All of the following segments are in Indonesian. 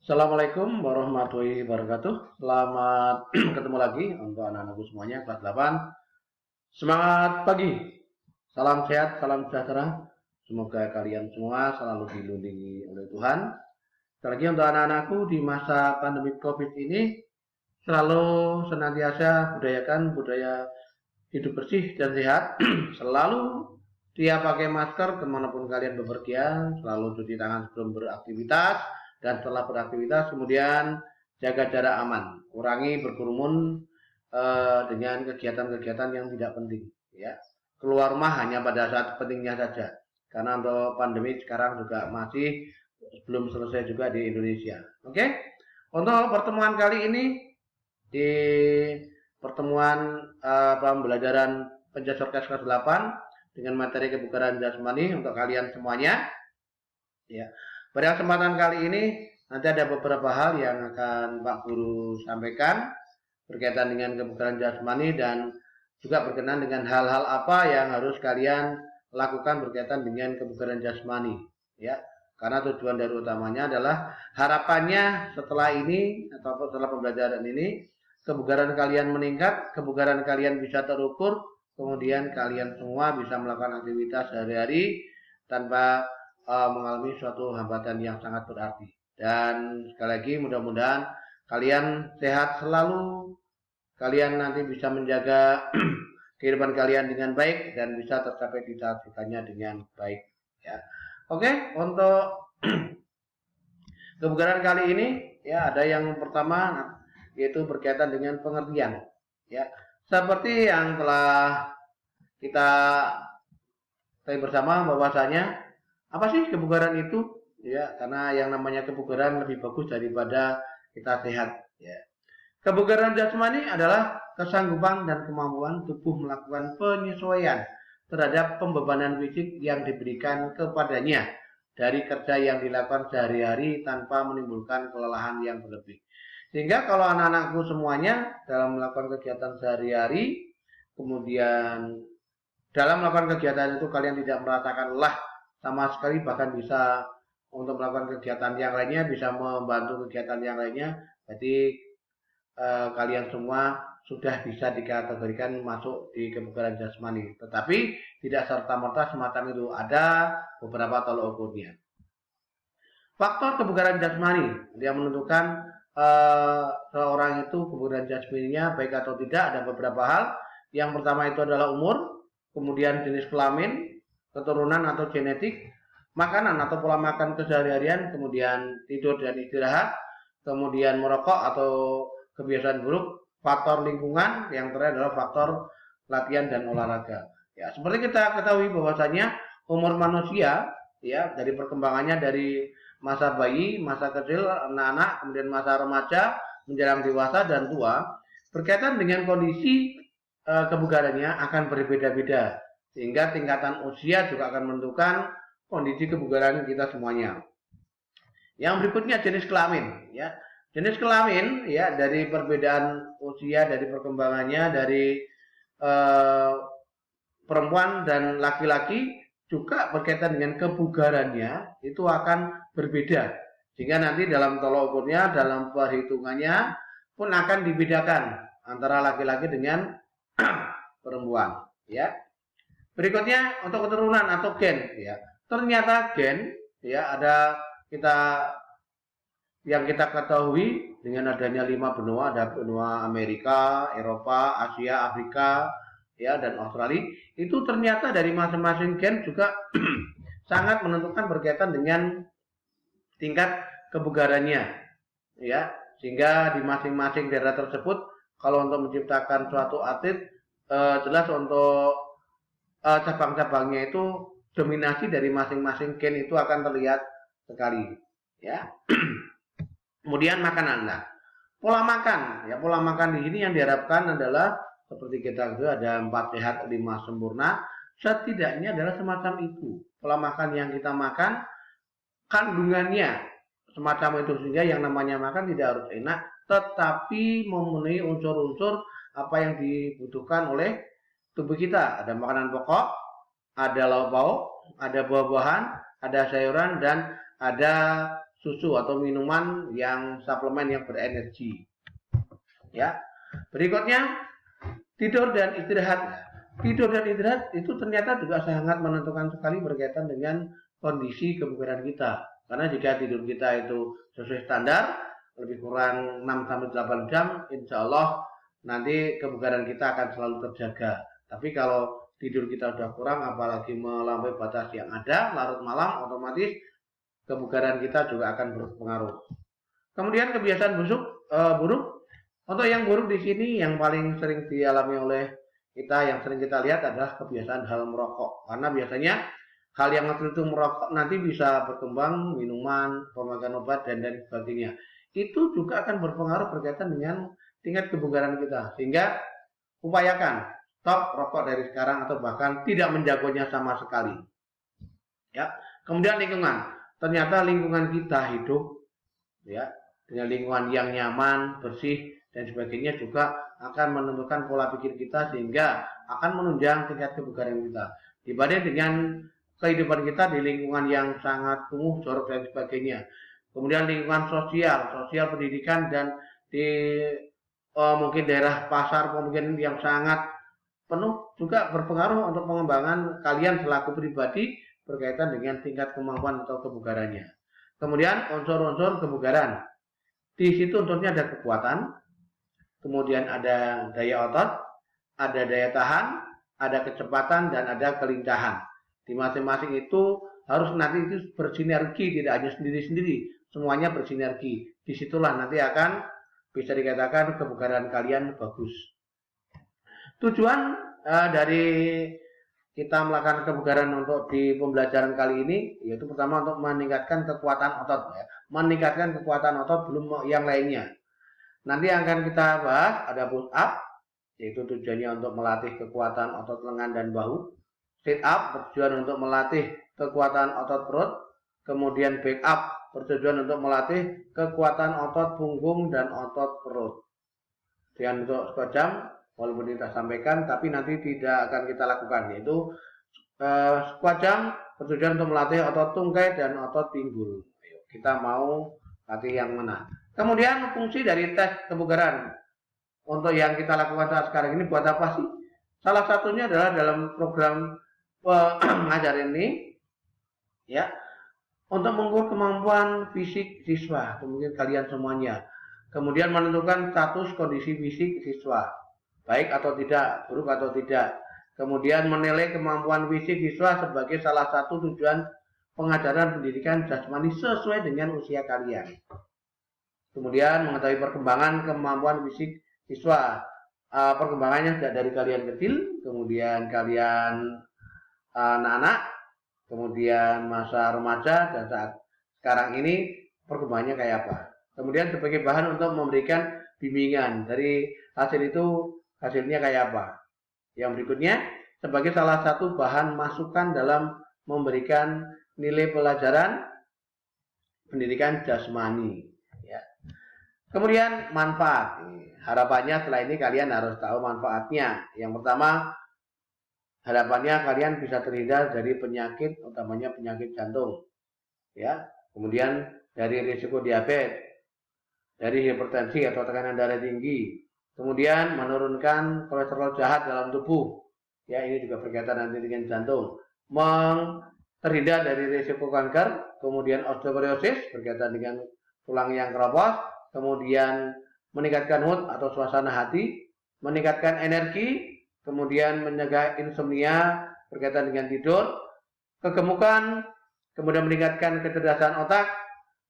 Assalamualaikum warahmatullahi wabarakatuh. Selamat ketemu lagi untuk anak-anakku semuanya kelas 8. Semangat pagi. Salam sehat, salam sejahtera. Semoga kalian semua selalu dilindungi oleh Tuhan. Sekali lagi untuk anak-anakku di masa pandemi Covid ini selalu senantiasa budayakan budaya hidup bersih dan sehat. Selalu dia pakai masker kemanapun kalian bepergian, selalu cuci tangan sebelum beraktivitas, dan setelah beraktivitas kemudian jaga jarak aman, kurangi berkerumun dengan kegiatan-kegiatan yang tidak penting. Ya, keluar rumah hanya pada saat pentingnya saja, karena untuk pandemi sekarang juga masih belum selesai juga di Indonesia. Oke, untuk pertemuan kali ini di pertemuan pembelajaran Pencasorkes kelas 8 dengan materi kebugaran jasmani untuk kalian semuanya. Ya. Pada kesempatan kali ini nanti ada beberapa hal yang akan Pak Guru sampaikan berkaitan dengan kebugaran jasmani dan juga berkenaan dengan hal-hal apa yang harus kalian lakukan berkaitan dengan kebugaran jasmani. Ya. Karena tujuan dari utamanya adalah harapannya setelah ini atau setelah pembelajaran ini kebugaran kalian meningkat, kebugaran kalian bisa terukur, kemudian kalian semua bisa melakukan aktivitas sehari-hari tanpa mengalami suatu hambatan yang sangat berarti. Dan sekali lagi mudah-mudahan kalian sehat selalu, kalian nanti bisa menjaga kehidupan kalian dengan baik dan bisa tercapai cita-citanya dengan baik. Ya. Oke, untuk kebugaran kali ini ya ada yang pertama yaitu berkaitan dengan pengertian. Ya, seperti yang telah kita tahu bersama bahwasanya apa sih kebugaran itu? Ya, karena yang namanya kebugaran lebih bagus daripada kita sehat. Ya. Kebugaran jasmani adalah kesanggupan dan kemampuan tubuh melakukan penyesuaian terhadap pembebanan fisik yang diberikan kepadanya dari kerja yang dilakukan sehari-hari tanpa menimbulkan kelelahan yang berlebih. Sehingga kalau anak-anakku semuanya dalam melakukan kegiatan sehari-hari, kemudian dalam melakukan kegiatan itu kalian tidak merasakan lelah sama sekali, bahkan bisa untuk melakukan kegiatan yang lainnya, bisa membantu kegiatan yang lainnya, jadi kalian semua sudah bisa dikategorikan masuk di kebugaran jasmani. Tetapi tidak serta-merta semacam itu, ada beberapa tolok ukurnya. Faktor kebugaran jasmani yang menentukan seorang itu kebugaran jasmaninya baik atau tidak ada beberapa hal. Yang pertama itu adalah umur, kemudian jenis kelamin, keturunan atau genetik, makanan atau pola makan keseharian, kemudian tidur dan istirahat, kemudian merokok atau kebiasaan buruk, faktor lingkungan, yang terakhir adalah faktor latihan dan olahraga. Ya, seperti kita ketahui bahwasanya umur manusia ya dari perkembangannya dari masa bayi, masa kecil, anak-anak, kemudian masa remaja, menjelang dewasa dan tua, berkaitan dengan kondisi kebugarannya akan berbeda-beda, sehingga tingkatan usia juga akan menentukan kondisi kebugaran kita semuanya. Yang berikutnya jenis kelamin, ya. Jenis kelamin, ya, dari perbedaan usia, dari perkembangannya, dari eh, perempuan dan laki-laki juga berkaitan dengan kebugarannya itu akan berbeda, sehingga nanti dalam tolok ukurnya, dalam perhitungannya pun akan dibedakan antara laki-laki dengan perempuan. Ya. Berikutnya untuk keturunan atau gen. Ya. Ternyata gen, ya, ada kita yang kita ketahui dengan adanya 5 benua, ada benua Amerika, Eropa, Asia, Afrika, ya, dan Australia, itu ternyata dari masing-masing gen juga sangat menentukan berkaitan dengan tingkat kebugarannya, ya, sehingga di masing-masing daerah tersebut kalau untuk menciptakan suatu atlet jelas untuk cabang-cabangnya itu dominasi dari masing-masing gen itu akan terlihat sekali, ya. Kemudian makanan, nah, pola makan, ya, pola makan di sini yang diharapkan adalah seperti kita ketahui ada 4 sehat 5 sempurna, setidaknya adalah semacam itu pola makan yang kita makan, kandungannya semacam itu, sehingga yang namanya makan tidak harus enak tetapi memenuhi unsur-unsur apa yang dibutuhkan oleh tubuh kita. Ada makanan pokok, ada lauk pauk, ada buah-buahan, ada sayuran, dan ada susu atau minuman yang suplemen yang berenergi. Ya. Berikutnya tidur dan istirahat. Tidur dan istirahat itu ternyata juga sangat menentukan sekali berkaitan dengan kondisi kebugaran kita. Karena jika tidur kita itu sesuai standar, lebih kurang 6-8 jam, insya Allah nanti kebugaran kita akan selalu terjaga. Tapi kalau tidur kita sudah kurang, apalagi melampaui batas yang ada, larut malam, otomatis kebugaran kita juga akan berpengaruh. Kemudian kebiasaan buruk. Untuk yang buruk di sini yang paling sering dialami oleh kita, yang sering kita lihat adalah kebiasaan hal merokok. Karena biasanya hal yang itu merokok nanti bisa berkembang minuman, pemakaian obat dan lain sebagainya. Itu juga akan berpengaruh berkaitan dengan tingkat kebugaran kita. Sehingga upayakan stop rokok dari sekarang atau bahkan tidak menjaganya sama sekali. Ya. Kemudian lingkungan. Ternyata lingkungan kita hidup ya dengan lingkungan yang nyaman, bersih dan sebagainya juga akan menentukan pola pikir kita sehingga akan menunjang tingkat kebugaran kita. Dibanding dengan kehidupan kita di lingkungan yang sangat kumuh, jorok dan sebagainya. Kemudian lingkungan sosial pendidikan dan di mungkin daerah pasar mungkin yang sangat penuh juga berpengaruh untuk pengembangan kalian selaku pribadi berkaitan dengan tingkat kemampuan atau kebugarannya. Kemudian unsur-unsur kebugaran. Di situ unsurnya ada kekuatan, kemudian ada daya otot, ada daya tahan, ada kecepatan, dan ada kelincahan. Di masing-masing itu harus nanti itu bersinergi, tidak hanya sendiri-sendiri, semuanya bersinergi. Disitulah nanti akan bisa dikatakan kebugaran kalian bagus. Tujuan dari kita melakukan kebugaran untuk di pembelajaran kali ini yaitu pertama untuk meningkatkan kekuatan otot ya. Meningkatkan kekuatan otot belum yang lainnya. Nanti akan kita bahas ada push up yaitu tujuannya untuk melatih kekuatan otot lengan dan bahu. Sit up bertujuan untuk melatih kekuatan otot perut. Kemudian back up bertujuan untuk melatih kekuatan otot punggung dan otot perut. Dan untuk squat jump walaupun kita sampaikan tapi nanti tidak akan kita lakukan yaitu squat jump bertujuan untuk melatih otot tungkai dan otot pinggul. Kita mau latih yang mana. Kemudian fungsi dari tes kebugaran untuk yang kita lakukan saat sekarang ini buat apa sih? Salah satunya adalah dalam program pengajar ini ya untuk mengukur kemampuan fisik siswa, mungkin kalian semuanya. Kemudian menentukan status kondisi fisik siswa. Baik atau tidak, buruk atau tidak. Kemudian menilai kemampuan fisik siswa sebagai salah satu tujuan pengajaran pendidikan jasmani sesuai dengan usia kalian. Kemudian mengetahui perkembangan kemampuan fisik siswa. Perkembangannya dari kalian kecil, kemudian kalian anak-anak, kemudian masa remaja dan saat sekarang ini perkembangannya kayak apa. Kemudian sebagai bahan untuk memberikan bimbingan dari hasil itu hasilnya kayak apa. Yang berikutnya sebagai salah satu bahan masukan dalam memberikan nilai pelajaran pendidikan jasmani. Ya. Kemudian manfaat. Harapannya setelah ini kalian harus tahu manfaatnya. Yang pertama harapannya kalian bisa terhindar dari penyakit, utamanya penyakit jantung. Ya. Kemudian dari risiko diabetes, dari hipertensi atau tekanan darah tinggi. Kemudian menurunkan kolesterol jahat dalam tubuh. Ya, ini juga berkaitan nanti dengan jantung. Terhindar dari risiko kanker, kemudian osteoporosis berkaitan dengan tulang yang keropos, kemudian meningkatkan mood atau suasana hati, meningkatkan energi, kemudian mencegah insomnia berkaitan dengan tidur, kegemukan, kemudian meningkatkan kecerdasan otak,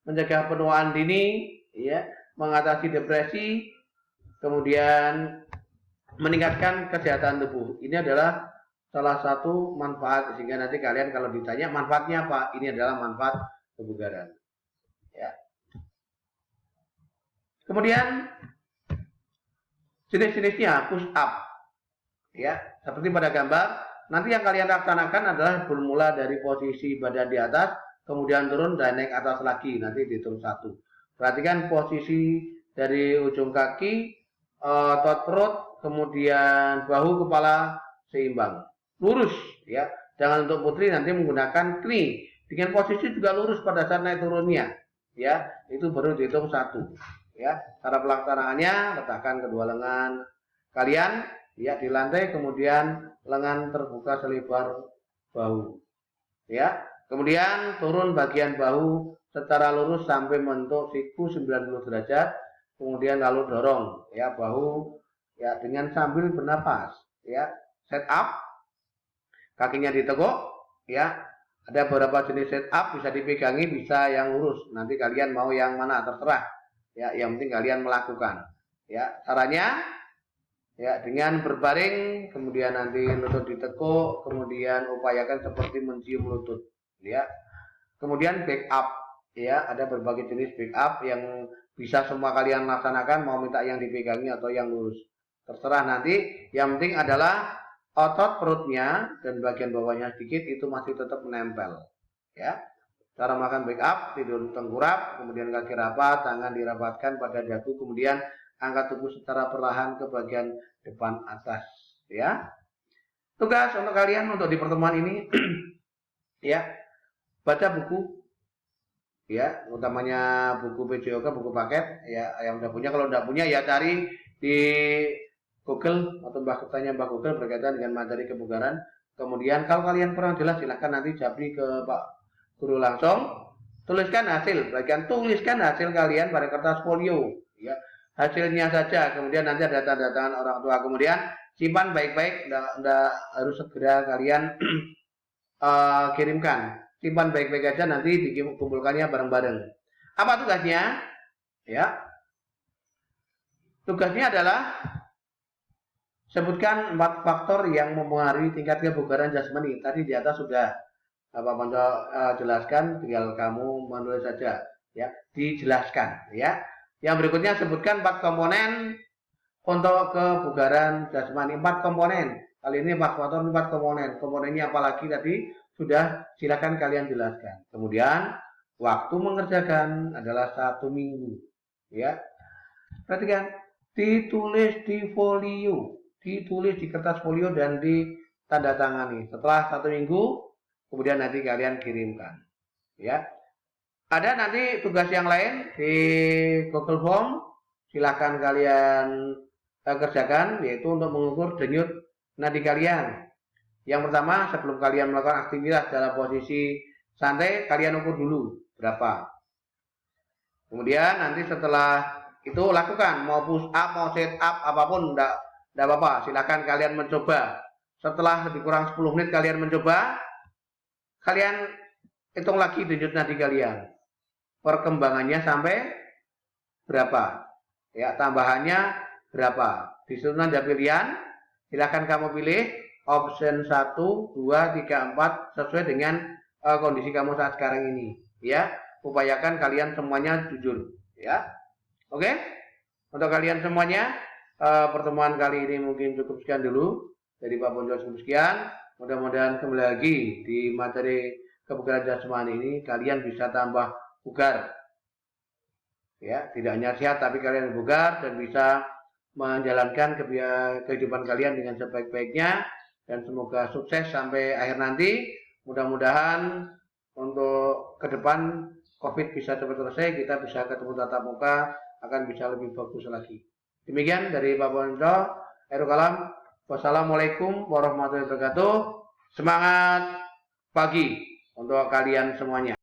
mencegah penuaan dini, ya, mengatasi depresi, kemudian meningkatkan kesehatan tubuh. Ini adalah salah satu manfaat sehingga nanti kalian kalau ditanya manfaatnya apa, ini adalah manfaat kebugaran. Ya. Kemudian jenis-jenisnya push up. Ya, seperti pada gambar. Nanti yang kalian laksanakan adalah bermula dari posisi badan di atas, kemudian turun dan naik atas lagi. Nanti dihitung satu. Perhatikan posisi dari ujung kaki, otot perut, kemudian bahu, kepala seimbang, lurus ya. Jangan untuk putri nanti menggunakan knee. Dengan posisi juga lurus pada saat naik turunnya ya, itu baru dihitung 1. Ya, cara pelaksanaannya letakkan kedua lengan kalian ya di lantai, kemudian lengan terbuka selebar bahu. Ya, kemudian turun bagian bahu secara lurus sampai mentok siku 90 derajat, kemudian lalu dorong ya bahu ya dengan sambil bernapas ya. Set up, kakinya diteguk ya. Ada beberapa jenis set up, bisa dipegangi, bisa yang lurus. Nanti kalian mau yang mana terserah. Ya, yang penting kalian melakukan. Ya, caranya ya dengan berbaring, kemudian nanti lutut ditekuk, kemudian upayakan seperti mencium lutut. Ya. Kemudian back up, ya, ada berbagai jenis back up yang bisa semua kalian laksanakan, mau minta yang dipegangi atau yang lurus. Terserah nanti, yang penting adalah otot perutnya dan bagian bawahnya sedikit itu masih tetap menempel. Ya. Cara makan back up, tidur tengkurap, kemudian kaki rapat, tangan dirapatkan pada dagu, kemudian angkat tubuh secara perlahan ke bagian depan atas. Ya. Tugas untuk kalian untuk di pertemuan ini, ya, baca buku, ya, utamanya buku PJOK, buku paket, ya, yang udah punya. Kalau udah punya, ya cari di Google atau tanya Mbak Google berkaitan dengan materi kebugaran. Kemudian kalau kalian kurang jelas silahkan nanti japri ke Pak Guru langsung. Tuliskan hasil kalian pada kertas folio, ya, hasilnya saja. Kemudian nanti ada tanda tangan orang tua. Kemudian simpan baik-baik, tidak harus segera kalian kirimkan. Simpan baik-baik aja, nanti dikumpulkannya bareng-bareng. Apa tugasnya? Ya, tugasnya adalah sebutkan 4 faktor yang mempengaruhi tingkat kebugaran jasmani. Tadi di atas sudah Pak Ponco jelaskan, tinggal kamu menulis saja, ya, dijelaskan, ya. Yang berikutnya sebutkan 4 komponen untuk kebugaran jasmani. 4 komponen. Kali ini 4 faktor, 4 komponen. Komponennya apalagi tadi sudah, silakan kalian jelaskan. Kemudian waktu mengerjakan adalah 1 minggu, ya. Perhatikan, ditulis di folio. Ditulis di kertas folio dan ditandatangani. Setelah 1 minggu, kemudian nanti kalian kirimkan. Ya, ada nanti tugas yang lain di Google Form. Silahkan kalian kerjakan, yaitu untuk mengukur denyut nadi kalian. Yang pertama, sebelum kalian melakukan aktivitas dalam posisi santai, kalian ukur dulu berapa. Kemudian nanti setelah itu lakukan, mau push up, mau sit up, apapun, tidak apa-apa, silahkan kalian mencoba. Setelah lebih kurang 10 menit kalian mencoba, kalian hitung lagi denyut nadi kalian, perkembangannya sampai berapa, ya, tambahannya berapa. Disuruh ada pilihan, silahkan kamu pilih option 1, 2, 3, 4 sesuai dengan kondisi kamu saat sekarang ini, ya. Upayakan kalian semuanya jujur, ya. Oke, untuk kalian semuanya, pertemuan kali ini mungkin cukup sekian dulu dari Pak Ponco. Sekian, mudah-mudahan kembali lagi di materi kebugaran jasmani ini kalian bisa tambah bugar, ya, tidak hanya sehat tapi kalian bugar dan bisa menjalankan kehidupan kalian dengan sebaik-baiknya, dan semoga sukses sampai akhir nanti. Mudah-mudahan untuk ke depan COVID bisa cepat selesai, kita bisa ketemu tatap muka, akan bisa lebih bagus lagi. Demikian dari Pak Ponco. Akhirul kalam. Wassalamualaikum warahmatullahi wabarakatuh. Semangat pagi untuk kalian semuanya.